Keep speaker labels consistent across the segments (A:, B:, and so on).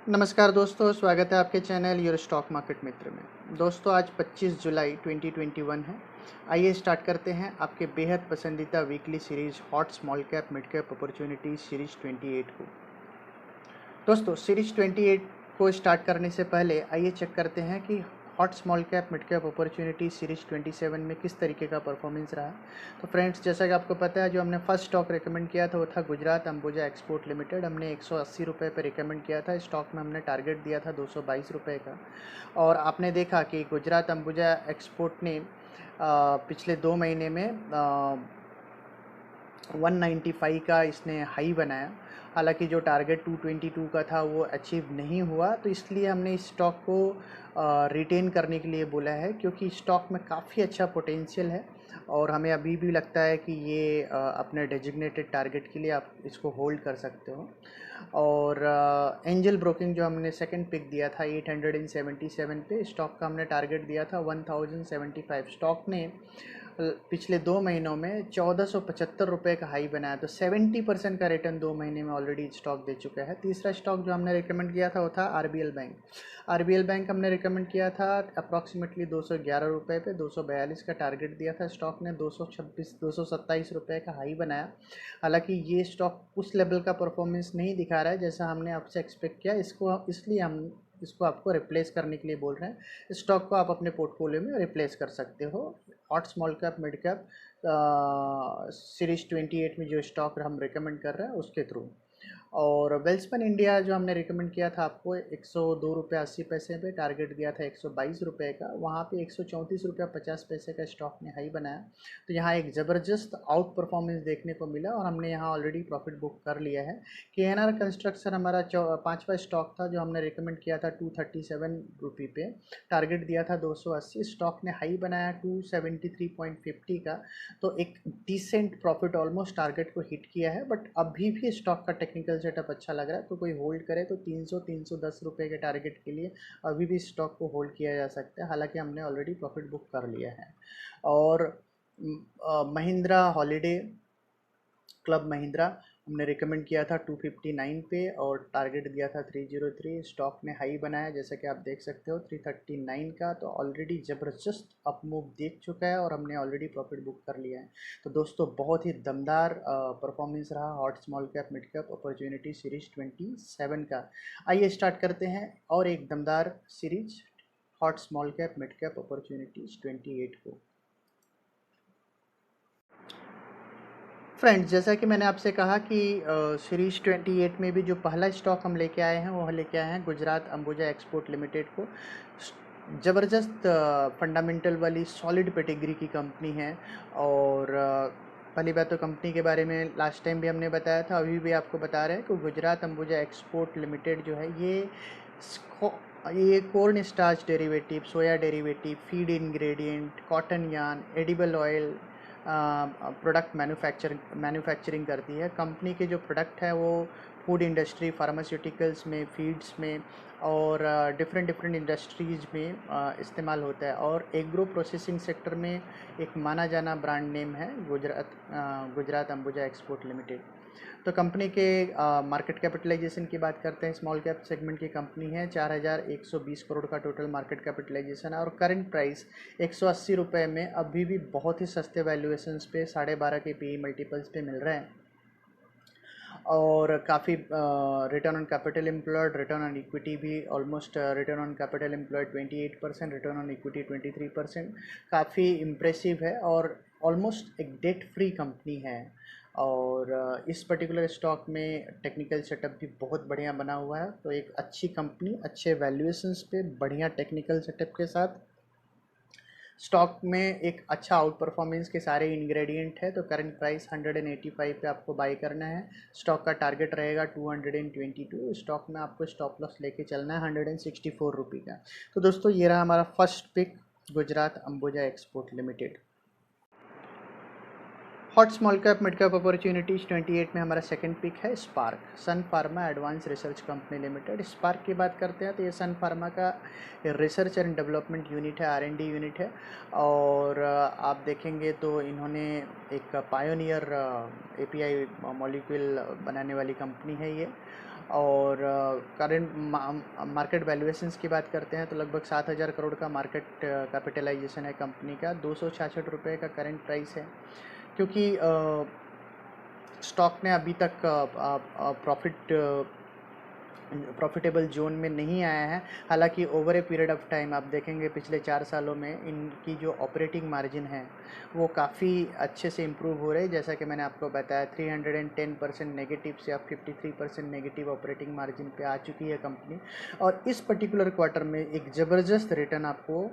A: नमस्कार दोस्तों, स्वागत है आपके चैनल योर स्टॉक मार्केट मित्र में। दोस्तों आज 25 जुलाई 2021 है। आइए स्टार्ट करते हैं आपके बेहद पसंदीदा weekly series hot small cap mid cap opportunity series 28 को। दोस्तों सीरीज 28 को स्टार्ट करने से पहले आइए चेक करते हैं कि hot small cap mid cap opportunity series 27 में किस तरीके का परफॉर्मेंस रहा। तो फ्रेंड्स, जैसा कि आपको पता है, जो हमने फर्स्ट स्टॉक रिकमेंड किया था वो था गुजरात अंबुजा एक्सपोर्ट लिमिटेड। हमने 180 रुपये पर रिकमेंड किया था। स्टॉक में हमने टारगेट दिया था 222 रुपये का, और आपने देखा कि गुजरात अंबुजा एक्सपोर्ट ने पिछले 2 महीने में 195 का इसने हाई बनाया। हालांकि जो टारगेट 222 का था वो अचीव नहीं हुआ, तो इसलिए हमने इस स्टॉक को रिटेन करने के लिए बोला है, क्योंकि स्टॉक में काफ़ी अच्छा पोटेंशियल है और हमें अभी भी लगता है कि ये अपने डेजिग्नेटेड टारगेट के लिए आप इसको होल्ड कर सकते हो। और एंजल ब्रोकिंग जो हमने सेकंड पिक दिया था 877 पे, स्टॉक का हमने टारगेट दिया था 1075। स्टॉक ने पिछले 2 महीनों में 1475 रुपये का हाई बनाया, तो 70% का रिटर्न 2 महीने में ऑलरेडी स्टॉक दे चुका है। तीसरा स्टॉक जो हमने रिकमेंड किया था वो था आरबीएल बैंक। आरबीएल बैंक हमने रिकमेंड किया था अप्रॉक्सीमेटली 211 रुपये पे, 242 का टारगेट दिया था। स्टॉक ने 227 रुपये का हाई बनाया। हालांकि ये स्टॉक उस लेवल का परफॉर्मेंस नहीं दिखा रहा है जैसा हमने आपसे एक्सपेक्ट किया, इसलिए हम इसको आपको रिप्लेस करने के लिए बोल रहे हैं। स्टॉक को आप अपने पोर्टफोलियो में रिप्लेस कर सकते हो hot small cap mid cap series 28 में जो स्टॉक हम रिकमेंड कर रहे हैं उसके थ्रू। और वेल्सपन इंडिया जो हमने रिकमेंड किया था आपको 102 रुपये 80 पैसे पे, टारगेट दिया था 122 रुपये का, वहाँ पे 134 रुपये 50 पैसे का स्टॉक ने हाई बनाया। तो यहाँ एक ज़बरदस्त आउट परफॉर्मेंस देखने को मिला और हमने यहाँ ऑलरेडी प्रॉफिट बुक कर लिया है। केएनआर कंस्ट्रक्शन हमारा 5वां स्टॉक था जो हमने रिकमेंड किया था 237 रुपये पे, टारगेट दिया था 280। स्टॉक ने हाई बनाया 273.50 का, तो एक डिसेंट प्रॉफिट ऑलमोस्ट टारगेट को हिट किया है। बट अभी भी स्टॉक का टेक्निकल सेटअप अच्छा लग रहा है, तो कोई होल्ड करे तो 300-310 रुपये के टारगेट के लिए अभी भी स्टॉक को होल्ड किया जा सकता है। हालांकि हमने ऑलरेडी प्रॉफिट बुक कर लिया है। और महिंद्रा हॉलीडे क्लब महिंद्रा हमने रिकमेंड किया था 259 पे और टारगेट दिया था 303। स्टॉक ने हाई बनाया जैसा कि आप देख सकते हो 339 का, तो ऑलरेडी ज़बरदस्त अप मूव देख चुका है और हमने ऑलरेडी प्रॉफिट बुक कर लिया है। तो दोस्तों बहुत ही दमदार परफॉर्मेंस रहा hot small cap mid cap opportunity series 27 का। आइए स्टार्ट करते हैं और एक दमदार series hot small cap mid cap opportunities 28 को। फ्रेंड्स, जैसा कि मैंने आपसे कहा कि सीरीज 28 में भी जो पहला स्टॉक हम लेके आए हैं वो लेके आए हैं गुजरात अंबुजा एक्सपोर्ट लिमिटेड को। ज़बरदस्त फंडामेंटल वाली सॉलिड पेडिग्री की कंपनी है। और पहली बात तो कंपनी के बारे में लास्ट टाइम भी हमने बताया था, अभी भी आपको बता रहे हैं कि गुजरात अंबुजा एक्सपोर्ट लिमिटेड जो है ये corn starch derivative, soya derivative, feed ingredient, cotton yarn, edible oil product manufacturing करती है। कंपनी के जो प्रोडक्ट है वो फूड इंडस्ट्री, फार्मास्यूटिकल्स में, फीड्स में और डिफरेंट इंडस्ट्रीज़ में इस्तेमाल होता है। और एग्रो प्रोसेसिंग सेक्टर में एक माना जाना ब्रांड नेम है गुजरात अंबुजा एक्सपोर्ट लिमिटेड। तो कंपनी के मार्केट कैपिटलाइजेशन की बात करते हैं। स्मॉल कैप सेगमेंट की कंपनी है, 4120 करोड़ का टोटल मार्केट कैपिटलाइजेशन है और करंट प्राइस 180 रुपये में अभी भी बहुत ही सस्ते वैल्यूएशंस पे 12.5 के पी मल्टीपल्स पे मिल रहे हैं। और काफ़ी return on capital employed, return on equity भी almost, return on capital employed 28%, return on equity 23%, काफ़ी इम्प्रेसिव है और ऑलमोस्ट एक डेट फ्री कंपनी है। और इस पर्टिकुलर स्टॉक में टेक्निकल सेटअप भी बहुत बढ़िया बना हुआ है। तो एक अच्छी कंपनी, अच्छे वैल्यूएशंस पे, बढ़िया टेक्निकल सेटअप के साथ स्टॉक में एक अच्छा आउट परफॉर्मेंस के सारे इंग्रेडिएंट है। तो करंट प्राइस 185 पे आपको बाई करना है। स्टॉक का टारगेट रहेगा 222। स्टॉक में आपको स्टॉप लॉस लेके चलना है 164 रुपये का। तो दोस्तों ये रहा हमारा first pick, Gujarat Ambuja export limited. Hot small cap mid cap opportunities 28 में हमारा सेकंड पिक है Sparc, Sun Pharma advance research company limited. Sparc की बात करते हैं तो ये सन फार्मा का रिसर्च एंड डेवलपमेंट यूनिट है, R&D यूनिट है। और आप देखेंगे तो इन्होंने एक पायोनियर API मॉलिक्यूल बनाने वाली कंपनी है ये। और करंट मार्केट वैल्यूएशंस की बात करते हैं तो लगभग 7,000 करोड़ का मार्केट कैपिटलाइजेशन है कंपनी का, 266 रुपये का करंट प्राइस है। क्योंकि स्टॉक ने अभी तक प्रॉफिटेबल जोन में नहीं आया है। हालांकि over a period of time आप देखेंगे पिछले 4 सालों में इनकी जो ऑपरेटिंग मार्जिन है वो काफ़ी अच्छे से इम्प्रूव हो रहे हैं। जैसा कि मैंने आपको बताया 310% नेगेटिव से अब 53% नेगेटिव ऑपरेटिंग मार्जिन पे आ चुकी है कंपनी। और इस पर्टिकुलर क्वार्टर में एक ज़बरदस्त रिटर्न आपको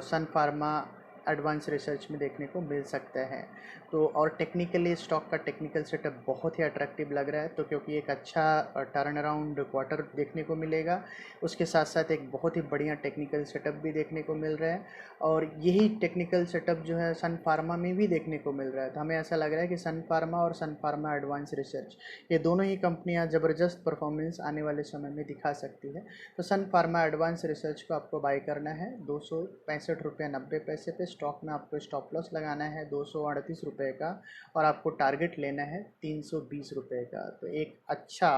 A: सन फार्मा एडवांस रिसर्च में देखने को मिल सकता है। तो और टेक्निकली स्टॉक का टेक्निकल सेटअप बहुत ही अट्रैक्टिव लग रहा है, तो क्योंकि एक अच्छा टर्न अराउंड क्वार्टर देखने को मिलेगा, उसके साथ साथ एक बहुत ही बढ़िया टेक्निकल सेटअप भी देखने को मिल रहा है। और यही टेक्निकल सेटअप जो है सन फार्मा में भी देखने को मिल रहा है। तो हमें ऐसा लग रहा है कि सन फार्मा और सन फार्मा एडवांस रिसर्च ये दोनों ही कंपनियां ज़बरदस्त परफॉर्मेंस आने वाले समय में दिखा सकती है। तो सन फार्मा एडवांस रिसर्च को आपको बाय करना है 265.90 पे। स्टॉक में आपको स्टॉप लॉस लगाना है 238 रुपये का, और आपको टारगेट लेना है 320 रुपये का। तो एक अच्छा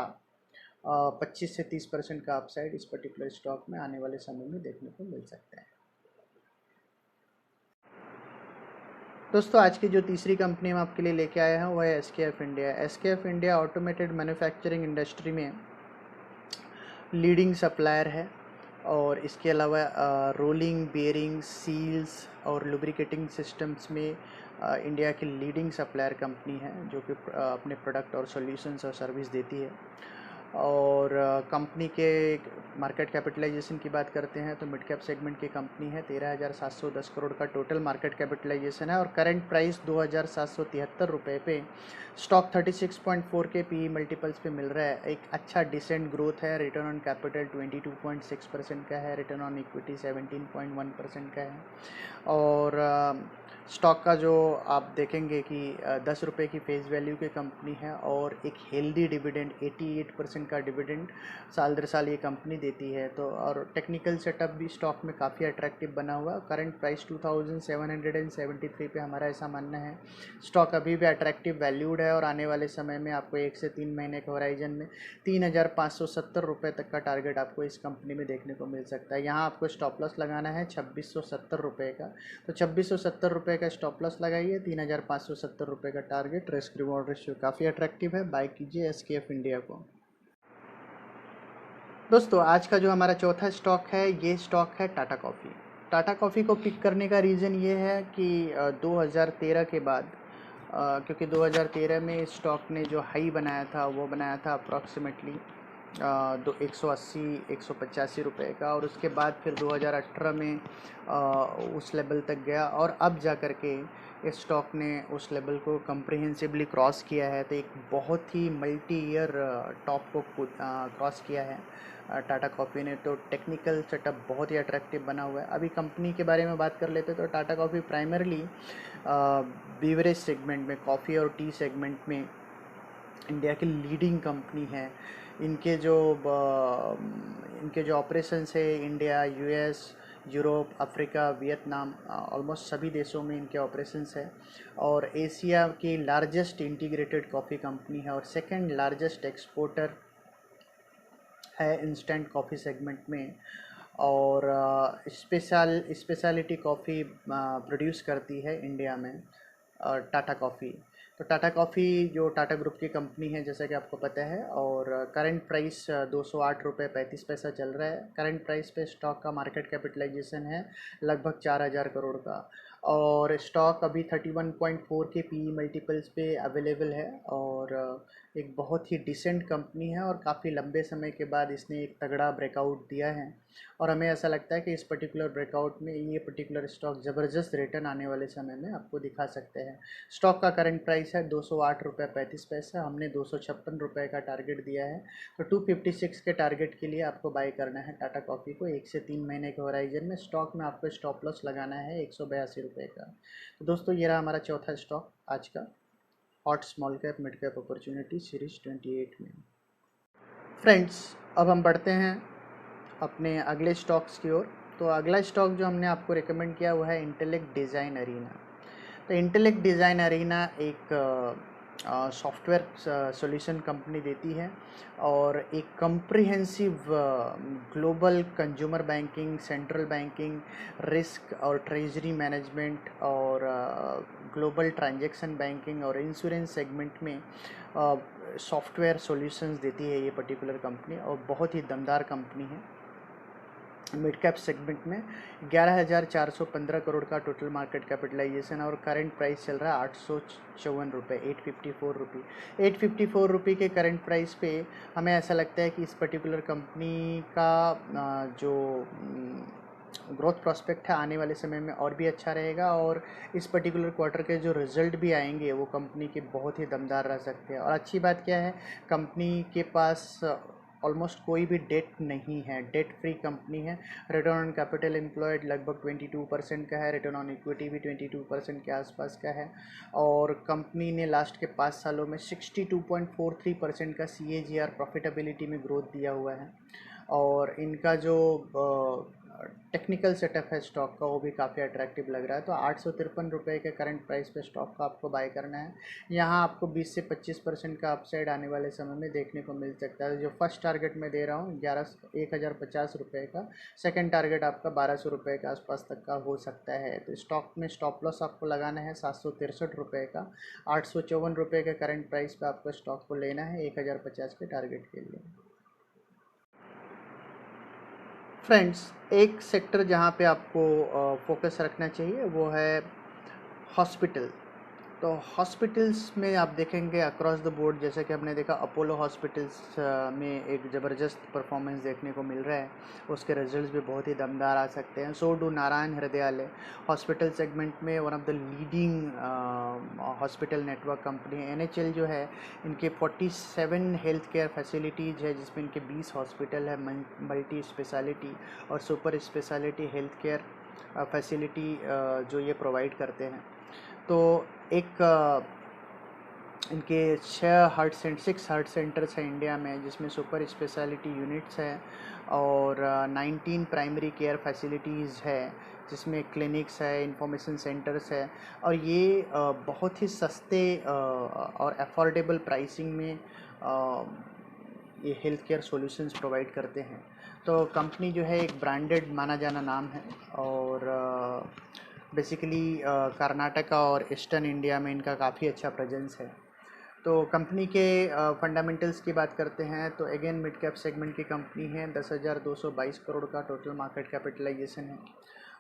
A: 25 से 30% का अपसाइड इस पर्टिकुलर स्टॉक में आने वाले समय में देखने को मिल सकता है। दोस्तों आज की जो तीसरी कंपनी हम आपके लिए लेके आए हैं वो है SKF India. SKF India automated manufacturing industry में लीडिंग सप्लायर है। और इसके अलावा रोलिंग, बेयरिंग, सील्स और लुब्रिकेटिंग सिस्टम्स में इंडिया की लीडिंग सप्लायर कंपनी है, जो कि अपने प्रोडक्ट और सॉल्यूशंस और सर्विस देती है। और कंपनी के मार्केट कैपिटलाइजेशन की बात करते हैं तो मिड कैप सेगमेंट की कंपनी है। 13,710 करोड़ का टोटल मार्केट कैपिटलाइजेशन है और करंट प्राइस 2,773 रुपये पे। स्टॉक 36.4 के PE मल्टीपल्स पे मिल रहा है। एक अच्छा डिसेंट ग्रोथ है। रिटर्न ऑन कैपिटल 22.6% का है, रिटर्न ऑन इक्विटी 17.1% का है। और स्टॉक का जो आप देखेंगे कि 10 रुपये की फेस वैल्यू की कंपनी है और एक हेल्दी डिविडेंड 88% का डिविडेंड साल दर साल ये कंपनी देती है। तो और टेक्निकल सेटअप भी स्टॉक में काफ़ी अट्रैक्टिव बना हुआ है। करंट प्राइस 2773 पे हमारा ऐसा मानना है। स्टॉक अभी भी अट्रैक्टिव वैल्यूड है और आने वाले समय में आपको 1 से 3 महीने के होराइजन में 3,570 रुपये तक का टारगेट आपको इस कंपनी में देखने को मिल सकता है। यहाँ आपको स्टॉप लॉस लगाना है 2670 रुपये का। तो 2670 रुपये का स्टॉप लॉस लगाइए, 3,570 रुपये का टारगेट। रिस्क रिवॉर्ड रेशियो काफ़ी अट्रैक्टिव है। बाय कीजिए SKF इंडिया को। दोस्तों आज का जो हमारा चौथा स्टॉक है ये स्टॉक है टाटा कॉफ़ी। टाटा कॉफ़ी को पिक करने का रीज़न ये है कि 2013 के बाद क्योंकि 2013 में इस स्टॉक ने जो हाई बनाया था वो बनाया था अप्रॉक्सीमेटली 180-185 रुपये का, और उसके बाद फिर 2018 में उस लेवल तक गया और अब जा कर के इस स्टॉक ने उस लेवल को कम्प्रिहेंसिवली क्रॉस किया है। तो एक बहुत ही मल्टी ईयर टॉप को क्रॉस किया है टाटा कॉफ़ी ने। तो टेक्निकल सेटअप बहुत ही अट्रैक्टिव बना हुआ है। अभी कंपनी के बारे में बात कर लेते तो Tata coffee primarily beverage segment में, कॉफ़ी और टी सेगमेंट में इंडिया की लीडिंग कंपनी है। इनके जो ऑपरेशंस है India, US, Europe, Africa, Vietnam, almost सभी देशों में इनके ऑपरेशंस है। और एशिया की लार्जेस्ट इंटीग्रेटेड कॉफ़ी कंपनी है और सेकंड लार्जेस्ट एक्सपोर्टर है इंस्टेंट कॉफ़ी सेगमेंट में। और स्पेशलिटी कॉफ़ी प्रोड्यूस करती है इंडिया में टाटा कॉफ़ी। तो टाटा कॉफ़ी जो टाटा ग्रुप की कंपनी है जैसा कि आपको पता है। और करंट प्राइस 208 रुपये 35 पैसा चल रहा है। करंट प्राइस पे स्टॉक का मार्केट कैपिटलाइजेशन है लगभग 4,000 करोड़ का। और स्टॉक अभी 31.4 के PE मल्टीपल्स पे अवेलेबल है। और एक बहुत ही डिसेंट कंपनी है और काफ़ी लंबे समय के बाद इसने एक तगड़ा ब्रेकआउट दिया है। और हमें ऐसा लगता है कि इस पर्टिकुलर ब्रेकआउट में ये पर्टिकुलर स्टॉक ज़बरदस्त रिटर्न आने वाले समय में आपको दिखा सकते हैं। स्टॉक का करंट प्राइस है 208 रुपये 35 पैसा, हमने 256 रुपये का टारगेट दिया है। तो 256 के टारगेट के लिए आपको बाई करना है टाटा कॉफ़ी को 1 से 3 महीने के होराइजन में। स्टॉक में आपको स्टॉप लॉस लगाना है 182 रुपये का। तो दोस्तों ये रहा हमारा चौथा स्टॉक आज का, hot small cap mid cap opportunity series 28 में। फ्रेंड्स अब हम बढ़ते हैं अपने अगले स्टॉक्स की ओर। तो अगला स्टॉक जो हमने आपको रिकमेंड किया वो है इंटेलेक्ट डिज़ाइन अरीना। तो इंटेलेक्ट डिज़ाइन अरीना एक सॉफ्टवेयर सॉल्यूशन कंपनी देती है और एक comprehensive global consumer banking, central banking, risk और ट्रेजरी मैनेजमेंट और ग्लोबल ट्रांजैक्शन बैंकिंग और इंश्योरेंस सेगमेंट में सॉफ्टवेयर सॉल्यूशंस देती है ये पर्टिकुलर कंपनी, और बहुत ही दमदार कंपनी है। मिड कैप सेगमेंट में 11,415 करोड़ का टोटल मार्केट कैपिटलाइजेशन और करंट प्राइस चल रहा है 854 रुपये 854 रुपये के करंट प्राइस पे हमें ऐसा लगता है कि इस पर्टिकुलर कंपनी का जो ग्रोथ प्रॉस्पेक्ट है आने वाले समय में और भी अच्छा रहेगा, और इस पर्टिकुलर क्वार्टर के जो रिजल्ट भी आएंगे वो कंपनी के बहुत ही दमदार रह सकते हैं। और अच्छी बात क्या है, कंपनी के पास ऑलमोस्ट कोई भी डेट नहीं है, डेट फ्री कंपनी है। रिटर्न ऑन कैपिटल एम्प्लॉयड लगभग 22% का है, रिटर्न ऑन इक्विटी भी 22% के आसपास का है, और कंपनी ने लास्ट के 5 सालों में 62.43% का CAGR प्रॉफिटेबिलिटी में ग्रोथ दिया हुआ है। और इनका जो टेक्निकल सेटअप है स्टॉक का वो भी काफ़ी अट्रैक्टिव लग रहा है। तो 853 रुपये के करंट प्राइस पे स्टॉक का आपको बाय करना है। यहाँ आपको 20 से 25% का अपसाइड आने वाले समय में देखने को मिल सकता है। जो फर्स्ट टारगेट मैं दे रहा हूँ 1,050 रुपये का, सेकंड टारगेट आपका 1,200 रुपये के आसपास तक का हो सकता है। तो स्टॉक में स्टॉप लॉस आपको लगाना है 763 रुपये का। 854 रुपये के करंट प्राइस पर आपको स्टॉक को लेना है 1,050 के टारगेट के लिए। फ्रेंड्स एक सेक्टर जहाँ पे आपको फोकस रखना चाहिए वो है हॉस्पिटल। तो हॉस्पिटल्स में आप देखेंगे अक्रॉस द बोर्ड, जैसे कि हमने देखा अपोलो हॉस्पिटल्स में एक ज़बरदस्त परफॉर्मेंस देखने को मिल रहा है, उसके रिजल्ट्स भी बहुत ही दमदार आ सकते हैं। So do Narayana Hrudayalaya hospital segment में one of the leading hospital network company है। NHL जो है इनके 47 हेल्थ केयर फैसिलिटीज़ है, जिसमें इनके 20 हॉस्पिटल है, मल्टी स्पेशलिटी और super speciality health care facility जो ये प्रोवाइड करते हैं। तो एक इनके 6 हार्ट सेंटर्स हैं इंडिया में, जिसमें सुपर स्पेशलिटी यूनिट्स हैं और 19 प्राइमरी केयर फैसिलिटीज़ है, जिसमें क्लिनिक्स है, इंफॉर्मेशन सेंटर्स है, और ये बहुत ही सस्ते और अफोर्डेबल प्राइसिंग में ये हेल्थ केयर सॉल्यूशंस प्रोवाइड करते हैं। तो कंपनी जो है एक ब्रांडेड माना जाना नाम है, और बेसिकली कर्नाटका और ईस्टर्न इंडिया में इनका काफ़ी अच्छा प्रेजेंस है। तो कंपनी के फंडामेंटल्स की बात करते हैं तो अगेन मिड कैप सेगमेंट की कंपनी है, 10,222 करोड़ का टोटल मार्केट कैपिटलाइजेशन है,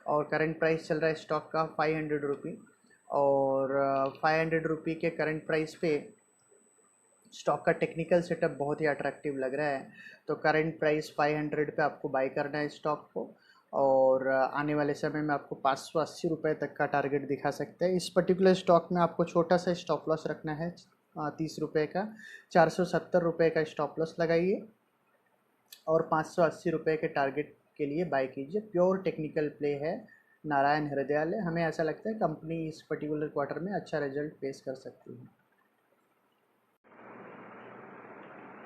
A: और करंट प्राइस चल रहा है स्टॉक का 500 रुपी, और 500 रुपी के करंट प्राइस पे स्टॉक का टेक्निकल सेटअप बहुत ही अट्रैक्टिव लग रहा है। तो करंट प्राइस 500 पे आपको बाय करना है स्टॉक को, और आने वाले समय में आपको 580 रुपये तक का टारगेट दिखा सकते हैं। इस पर्टिकुलर स्टॉक में आपको छोटा सा स्टॉप लॉस रखना है 30 रुपये का। 470 रुपये का स्टॉप लॉस लगाइए और 580 रुपये के टारगेट के लिए बाय कीजिए। प्योर टेक्निकल प्ले है नारायण हृदयालय। हमें ऐसा लगता है कंपनी इस पर्टिकुलर क्वार्टर में अच्छा रिजल्ट पेश कर सकती है।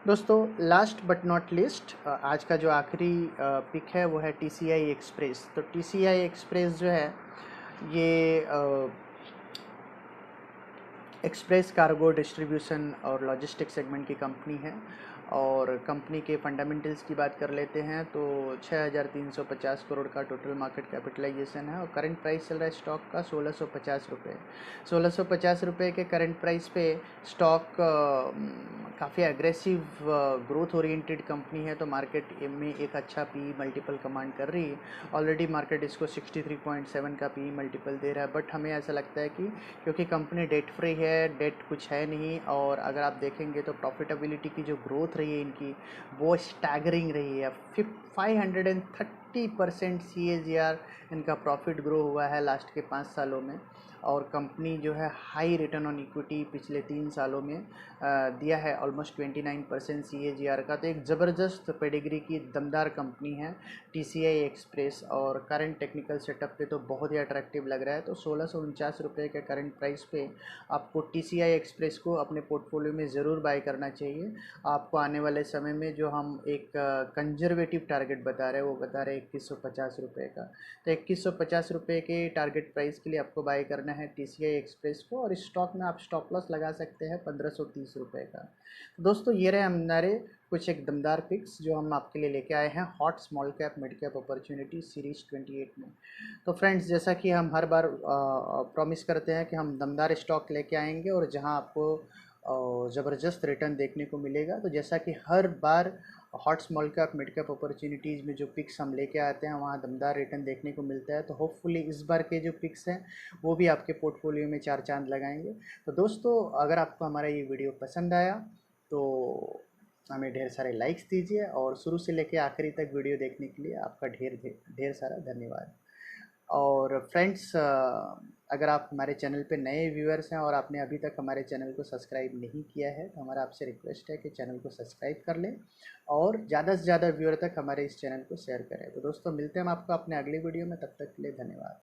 A: दोस्तों लास्ट बट नॉट लिस्ट आज का जो आखिरी पिक है वो है TCI एक्सप्रेस। तो TCI एक्सप्रेस जो है ये एक्सप्रेस कार्गो डिस्ट्रीब्यूशन और लॉजिस्टिक सेगमेंट की कंपनी है, और कंपनी के फंडामेंटल्स की बात कर लेते हैं तो 6,350 करोड़ का टोटल मार्केट कैपिटलाइजेशन है, और करंट प्राइस चल रहा है स्टॉक का 1,650 रुपये। 1,650 रुपये के करंट प्राइस पे स्टॉक काफ़ी एग्रेसिव ग्रोथ ओरिएंटेड कंपनी है, तो मार्केट में एक अच्छा पी मल्टीपल कमांड कर रही है। ऑलरेडी मार्केट इसको 63.7 का पी मल्टीपल दे रहा है, बट हमें ऐसा लगता है कि क्योंकि कंपनी डेट फ्री है, डेट कुछ है नहीं, और अगर आप देखेंगे तो प्रॉफिटेबिलिटी की जो ग्रोथ रही है इनकी वो स्टैगरिंग रही है। 530% CAGR इनका प्रॉफिट ग्रो हुआ है लास्ट के 5 सालों में, और कंपनी जो है हाई रिटर्न ऑन इक्विटी पिछले 3 सालों में दिया है, ऑलमोस्ट 29% CAGR का। तो एक ज़बरदस्त पेडिग्री की दमदार कंपनी है TCI एक्सप्रेस, और करंट टेक्निकल सेटअप पे तो बहुत ही अट्रैक्टिव लग रहा है। तो 1649 रुपये के करंट प्राइस पे आपको TCI एक्सप्रेस को अपने पोर्टफोलियो में ज़रूर बाय करना चाहिए। आपको आने वाले समय में जो हम एक कंजर्वेटिव टारगेट बता रहे हैं वो बता रहे हैं 2150 रुपये का। तो 2150 रुपये के टारगेट प्राइस के लिए आपको बाय करना है TCI एक्सप्रेस को, और इस स्टॉक में आप स्टॉप लॉस लगा सकते हैं 1530 रुपये का। तो दोस्तों ये रहे हमारे कुछ एक दमदार पिक्स जो हम आपके लिए लेके आए हैं hot small cap mid cap opportunity series 28 में। तो फ्रेंड्स, जैसा कि हम हर बार प्रॉमिस करते हैं कि हम दमदार स्टॉक लेके आएंगे और जहां आपको ज़बरदस्त रिटर्न देखने को मिलेगा। तो जैसा कि हर बार hot small cap mid cap opportunities में जो पिक्स हम लेके आते हैं वहाँ दमदार रिटर्न देखने को मिलता है, तो होपफुली इस बार के जो पिक्स हैं वो भी आपके पोर्टफोलियो में चार चांद लगाएंगे। तो दोस्तों, अगर आपको हमारा ये वीडियो पसंद आया तो हमें ढेर सारे लाइक्स दीजिए, और शुरू से लेकर आखिरी तक वीडियो देखने के लिए आपका ढेर ढेर ढेर सारा धन्यवाद। और फ्रेंड्स, अगर आप हमारे चैनल पे नए व्यूअर्स हैं और आपने अभी तक हमारे चैनल को सब्सक्राइब नहीं किया है, तो हमारा आपसे रिक्वेस्ट है कि चैनल को सब्सक्राइब कर लें और ज़्यादा से ज़्यादा व्यूअर तक हमारे इस चैनल को शेयर करें। तो दोस्तों, मिलते हैं हम आपको अपने अगली वीडियो में, तब तक के लिए धन्यवाद।